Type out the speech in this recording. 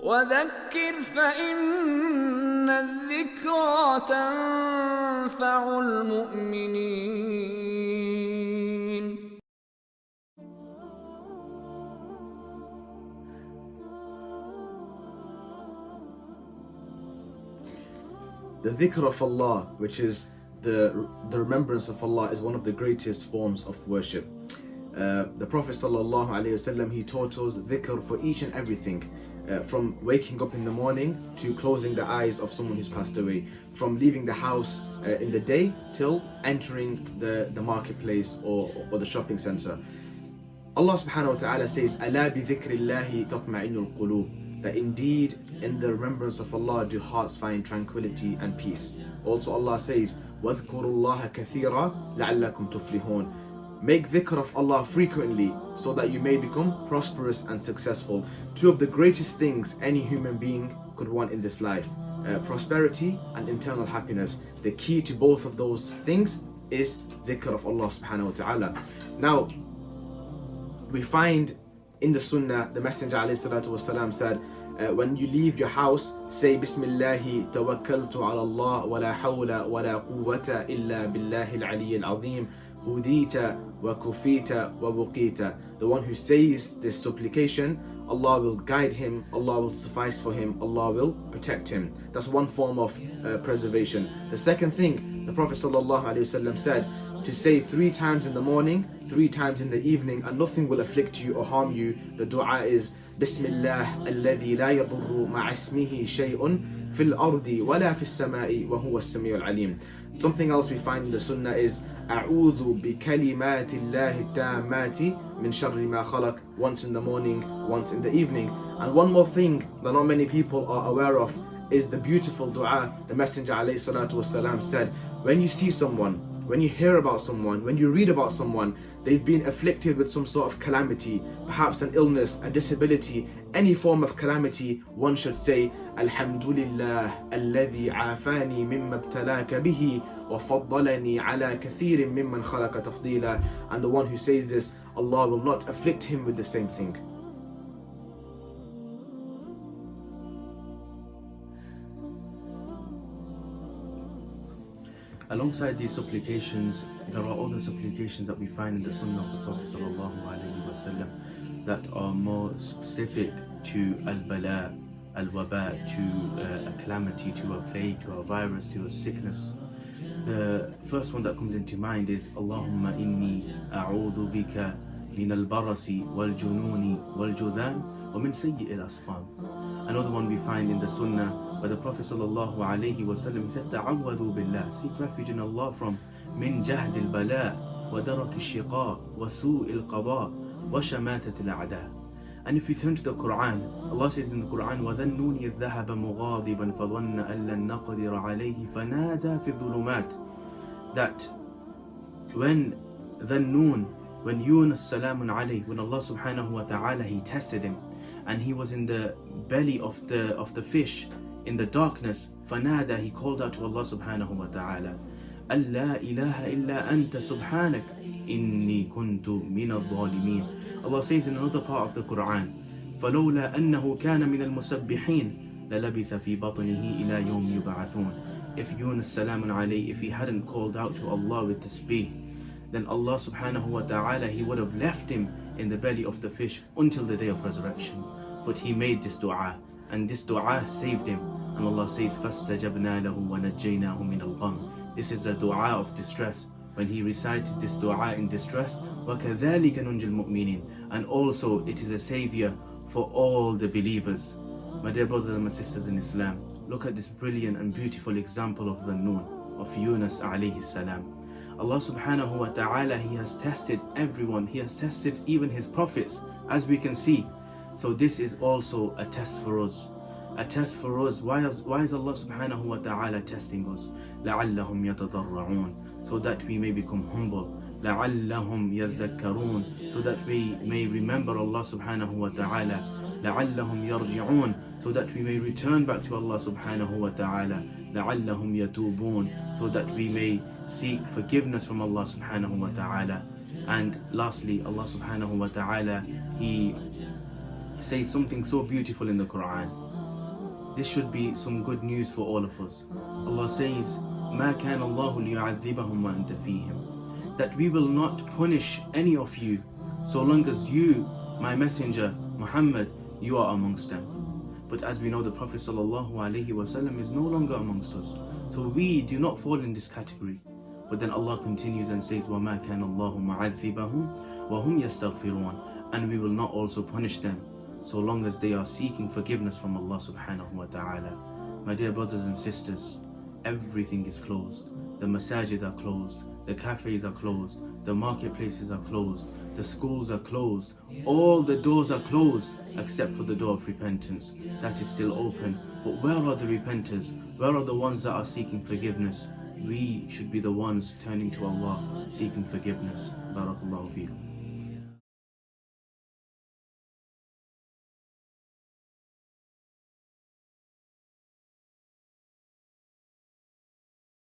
وذكر فإن الذكرى تنفع المؤمنين. The dhikr of Allah, which is the remembrance of Allah, is one of the greatest forms of worship. The Prophet ﷺ, he taught us dhikr for each and everything, from waking up in the morning to closing the eyes of someone who's passed away, from leaving the house in the day till entering the marketplace or the shopping center. Allah subhanahu wa ta'ala says, أَلَا بِذِكْرِ اللَّهِ تَطْمَئِنُّ الْقُلُوبِ, that indeed in the remembrance of Allah do hearts find tranquility and peace. Also Allah says, وَاذْكُرُوا اللَّهَ كَثِيرًا لَعَلَّكُمْ تُفْلِحُونَ. Make dhikr of Allah frequently so that you may become prosperous and successful. Two of the greatest things any human being could want in this life, prosperity and internal happiness. The key to both of those things is dhikr of Allah subhanahu wa ta'ala. Now, we find in the Sunnah, the Messenger ﷺ said, when you leave your house, say Bismillahi tawakkaltu ala Allah wa la hawla wa la quwwata illa billahi al-aliyyil azim, hudita wa kufita wa buqita. The one who says this supplication, Allah will guide him, Allah will suffice for him, Allah will protect him. That's one form of preservation. The second thing, the Prophet ﷺ said, to say 3 times in the morning, 3 times in the evening, and nothing will afflict you or harm you. The dua is Bismillah alladhi la yadurru ma'a ismihi shay'un fil ardi wala fis sama'i wa huwa as-sami'ul alim. Something else we find in the Sunnah is A'udhu bi kalimati Allahi tammati min sharri ma khalaq, once in the morning, once in the evening. And one more thing that not many people are aware of is the beautiful dua. The Messenger ﷺ said, when you see someone, when you hear about someone, when you read about someone, they've been afflicted with some sort of calamity, perhaps an illness, a disability, any form of calamity, one should say, Alhamdulillah, alladhi afani mimma ibtalaka bihi wa faddalani ala kathirin mimman khalaqa tafdila. And the one who says this, Allah will not afflict him with the same thing. Alongside these supplications, there are other supplications that we find in the Sunnah of the Prophet ﷺ that are more specific to al-bala, al-waba, to a calamity, to a plague, to a virus, to a sickness. The first one that comes into mind is Allahumma inni a'udhu bika min al-barasi wal-jununi wal-judhan wa min sayyi al-asqam. Another one we find in the Sunnah where the Prophet ﷺ said, Ta'awwadhu billah, seek refuge in Allah from min jahd al-bala wa darak al-shiqa wa su' al-qada wa shamatat al-a'da. And if we turn to the Quran, Allah says in the Quran, وَذَنُّونِ إِذْ ذَهَبَ مُغَاضِبًا فَظَنَّ أَن لَّن نَّقْدِرَ عَلَيْهِ فَنَادَى فِي الظُّلُمَاتِ. That when Yunus salamun alayhi, when Allah subhanahu wa ta'ala, he tested him, and he was in the belly of the fish, in the darkness, فَنَادَى, he called out to Allah subhanahu wa ta'ala, أَلَّا إِلَهَ إِلَّا أَنْتَ سُبْحَانَكَ إِنِّي كُنْتُ مِنَ الظَّالِمِينَ. Allah says in another part of the Quran, فَلَوْلَا أَنَّهُ كَانَ مِنَ الْمُسَبِّحِينَ لَلَبِثَ فِي بَطْنِهِ إِلَى يَوْمِ يُبْعَثُونَ. If Yunus salamun alayhi, if he hadn't called out to Allah with tasbih, then Allah subhanahu wa ta'ala, he would have left him in the belly of the fish until the day of resurrection. But he made this dua, and this dua saved him. And Allah says, فَاسْتَجَبْنَا لَهُ وَنَجَّيْنَاهُ مِنَ الْغَمِّ. This is a dua of distress. When he recited this dua in distress, وَكَذَلِكَ نُنْجِ الْمُؤْمِنِينَ. And also it is a savior for all the believers. My dear brothers and my sisters in Islam, look at this brilliant and beautiful example of the Noon, of Yunus alayhi salam. Allah subhanahu wa ta'ala, he has tested everyone. He has tested even his prophets, as we can see. So this is also a test for us. A test for us. Why is Allah subhanahu wa ta'ala testing us? لَعَلَّهُمْ يَتَضَرَّعُونَ. So that we may become humble. لَعَلَّهُمْ يَذَّكَّرُونَ. So that we may remember Allah subhanahu wa ta'ala. لَعَلَّهُمْ يَرْجِعُونَ. So that we may return back to Allah subhanahu wa ta'ala. لَعَلَّهُمْ يَتُوبُونَ. So that we may seek forgiveness from Allah subhanahu wa ta'ala. And lastly, Allah subhanahu wa ta'ala, He says something so beautiful in the Quran. This should be some good news for all of us. Allah says, مَا كَانَ اللَّهُ لِيُعَذِّبَهُمْ وَأَنْتَ فِيهِمْ, that we will not punish any of you so long as you, my messenger Muhammad, you are amongst them. But as we know, the Prophet ﷺ is no longer amongst us, so we do not fall in this category. But then Allah continues and says, وَمَا كَانَ اللَّهُ مُعَذِّبَهُمْ وَهُمْ يَسْتَغْفِرُونَ, and we will not also punish them so long as they are seeking forgiveness from Allah subhanahu wa ta'ala. My dear brothers and sisters, everything is closed. The masajid are closed, the cafes are closed, the marketplaces are closed, the schools are closed, all the doors are closed except for the door of repentance. That is still open. But where are the repenters? Where are the ones that are seeking forgiveness? We should be the ones turning to Allah, seeking forgiveness. Barakallahu feekum.